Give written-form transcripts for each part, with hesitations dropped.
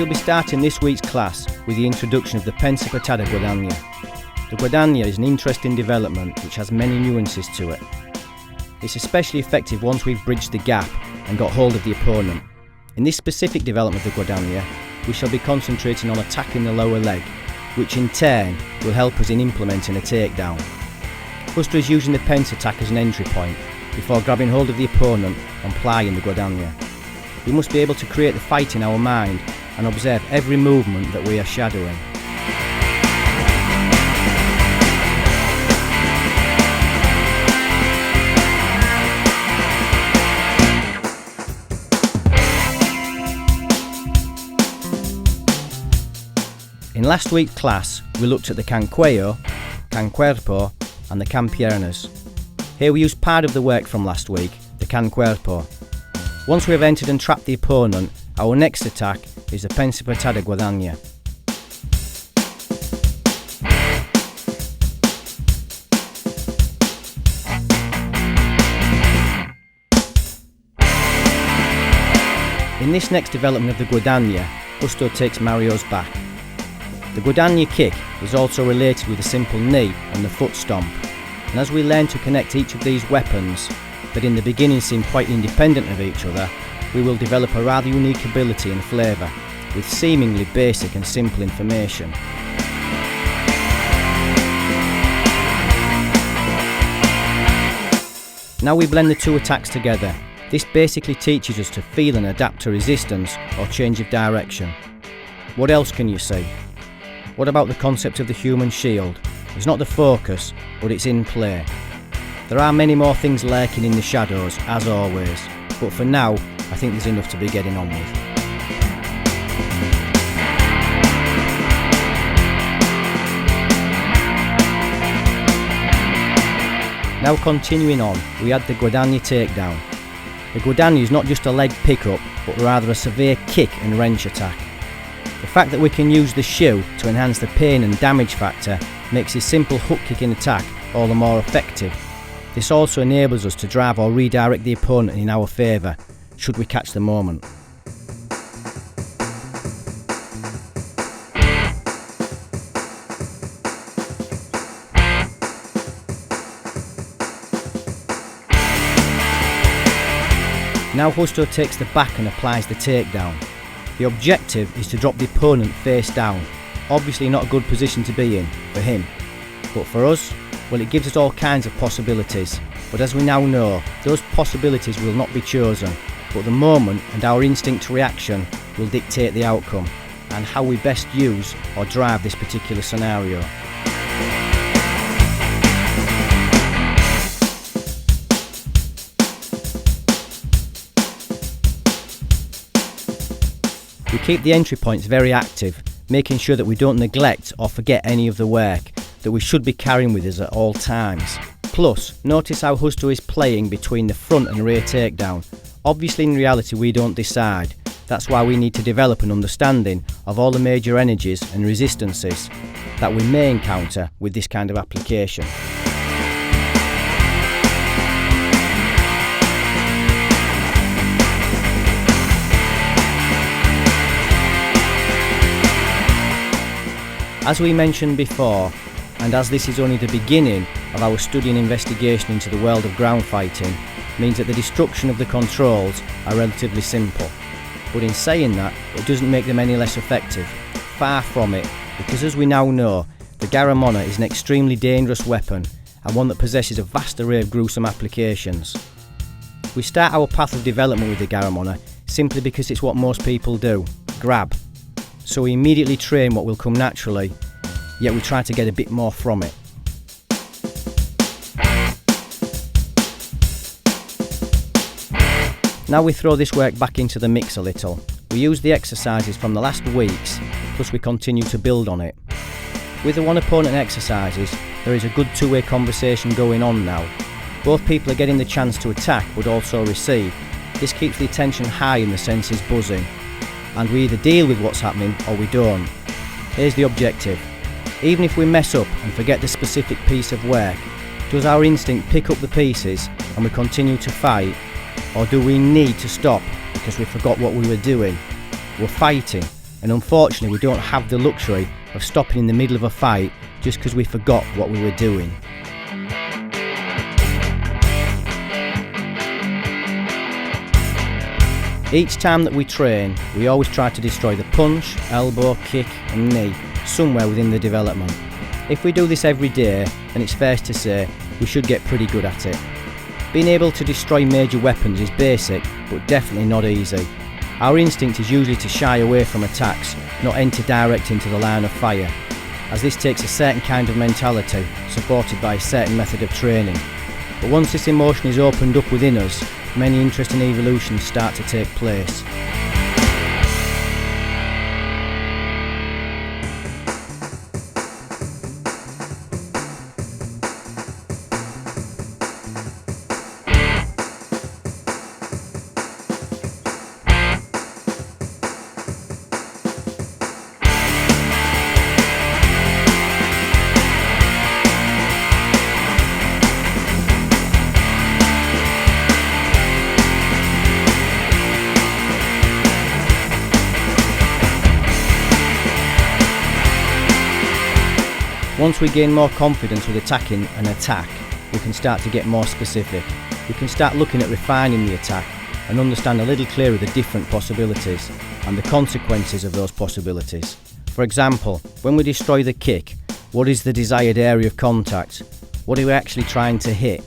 shall be starting this week's class with the introduction of the pensa patada guadagna. The guadagna is an interesting development which has many nuances to it. It's especially effective once we've bridged the gap and got hold of the opponent. In this specific development of the guadagna, we shall be concentrating on attacking the lower leg, which in turn will help us in implementing a takedown. Huster is using the pensa attack as an entry point before grabbing hold of the opponent and plying the guadagna. We must be able to create the fight in our mind and observe every movement that we are shadowing. In last week's class, we looked at the can cuello, can cuerpo and the can piernas. Here we used part of the work from last week, the can cuerpo. Once we have entered and trapped the opponent, our next attack is the pensa patada guadagna. In this next development of the guadagna, Huster takes Mario's back. The guadagna kick is also related with a simple knee and the foot stomp, and as we learn to connect each of these weapons that in the beginning seem quite independent of each other, we will develop a rather unique ability and flavour with seemingly basic and simple information. Now we blend the two attacks together. This basically teaches us to feel and adapt to resistance or change of direction. What else can you see? What about the concept of the human shield? It's not the focus, but it's in play. There are many more things lurking in the shadows, as always, but for now, I think there's enough to be getting on with. Now continuing on, we add the guadagna takedown. The guadagna is not just a leg pickup, but rather a severe kick and wrench attack. The fact that we can use the shoe to enhance the pain and damage factor makes this simple hook kicking attack all the more effective. This also enables us to drive or redirect the opponent in our favour, should we catch the moment. Now Huster takes the back and applies the takedown. The objective is to drop the opponent face down. Obviously not a good position to be in for him, but for us, well, it gives us all kinds of possibilities. But as we now know, those possibilities will not be chosen, but the moment and our instinct reaction will dictate the outcome and how we best use or drive this particular scenario. We keep the entry points very active, making sure that we don't neglect or forget any of the work that we should be carrying with us at all times. Plus, notice how Huster is playing between the front and rear takedown. Obviously in reality we don't decide. That's why we need to develop an understanding of all the major energies and resistances that we may encounter with this kind of application. As we mentioned before, and as this is only the beginning of our study and investigation into the world of ground fighting, means that the destruction of the controls are relatively simple. But in saying that, it doesn't make them any less effective. Far from it, because as we now know, the garamona is an extremely dangerous weapon and one that possesses a vast array of gruesome applications. We start our path of development with the garamona simply because it's what most people do, grab. So we immediately train what will come naturally, yet we try to get a bit more from it. Now we throw this work back into the mix a little. We use the exercises from the last weeks, plus we continue to build on it. With the one opponent exercises, there is a good two-way conversation going on now. Both people are getting the chance to attack but also receive. This keeps the attention high and the senses buzzing. And we either deal with what's happening or we don't. Here's the objective. Even if we mess up and forget the specific piece of work, does our instinct pick up the pieces and we continue to fight? Or do we need to stop because we forgot what we were doing? We're fighting, and unfortunately we don't have the luxury of stopping in the middle of a fight just because we forgot what we were doing. Each time that we train, we always try to destroy the punch, elbow, kick and knee somewhere within the development. If we do this every day, then it's fair to say we should get pretty good at it. Being able to destroy major weapons is basic, but definitely not easy. Our instinct is usually to shy away from attacks, not enter direct into the line of fire, as this takes a certain kind of mentality supported by a certain method of training. But once this emotion is opened up within us, many interesting evolutions start to take place. Once we gain more confidence with attacking an attack, we can start to get more specific. We can start looking at refining the attack and understand a little clearer the different possibilities and the consequences of those possibilities. For example, when we destroy the kick, what is the desired area of contact? What are we actually trying to hit?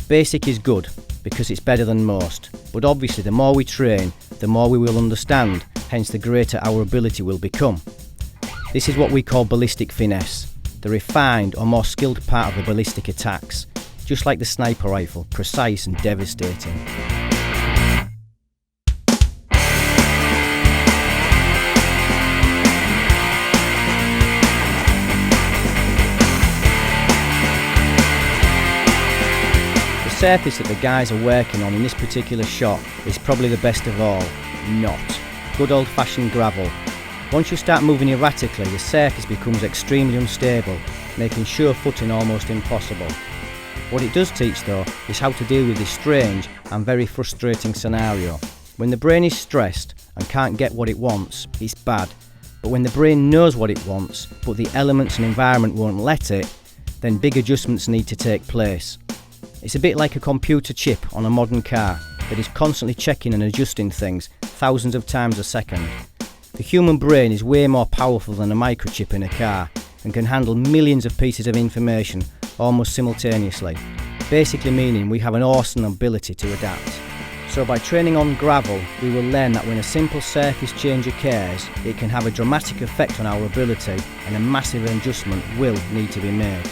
Basic is good because it's better than most, but obviously the more we train, the more we will understand, hence the greater our ability will become. This is what we call ballistic finesse, the refined or more skilled part of the ballistic attacks, just like the sniper rifle, precise and devastating. The surface that the guys are working on in this particular shot is probably the best of all, not. Good old-fashioned gravel. Once you start moving erratically, the surface becomes extremely unstable, making sure footing almost impossible. What it does teach though is how to deal with this strange and very frustrating scenario. When the brain is stressed and can't get what it wants, it's bad. But when the brain knows what it wants, but the elements and environment won't let it, then big adjustments need to take place. It's a bit like a computer chip on a modern car that is constantly checking and adjusting things thousands of times a second. The human brain is way more powerful than a microchip in a car and can handle millions of pieces of information almost simultaneously, basically meaning we have an awesome ability to adapt. So by training on gravel, we will learn that when a simple surface change occurs, it can have a dramatic effect on our ability and a massive adjustment will need to be made.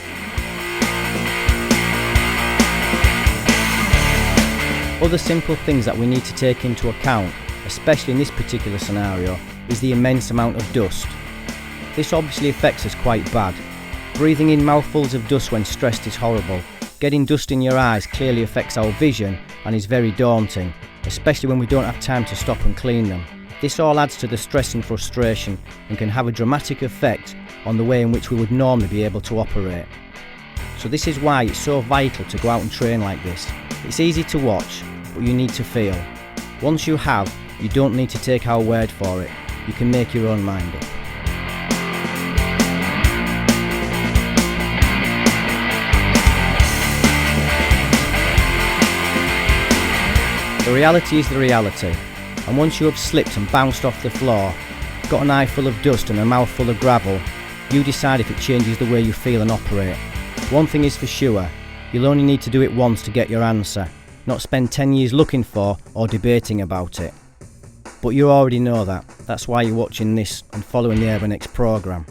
Other simple things that we need to take into account, especially in this particular scenario, is the immense amount of dust. This obviously affects us quite bad. Breathing in mouthfuls of dust when stressed is horrible. Getting dust in your eyes clearly affects our vision and is very daunting, especially when we don't have time to stop and clean them. This all adds to the stress and frustration and can have a dramatic effect on the way in which we would normally be able to operate. So this is why it's so vital to go out and train like this. It's easy to watch, but you need to feel. Once you have, you don't need to take our word for it. You can make your own mind up. The reality is the reality, and once you have slipped and bounced off the floor, got an eye full of dust and a mouth full of gravel, you decide if it changes the way you feel and operate. One thing is for sure, you'll only need to do it once to get your answer, not spend 10 years looking for or debating about it. But you already know that. That's why you're watching this and following the Urban X programme.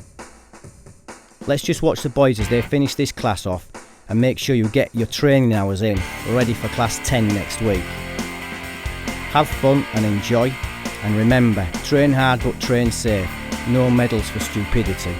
Let's just watch the boys as they finish this class off and make sure you get your training hours in, ready for class 10 next week. Have fun and enjoy, and remember, train hard but train safe. No medals for stupidity.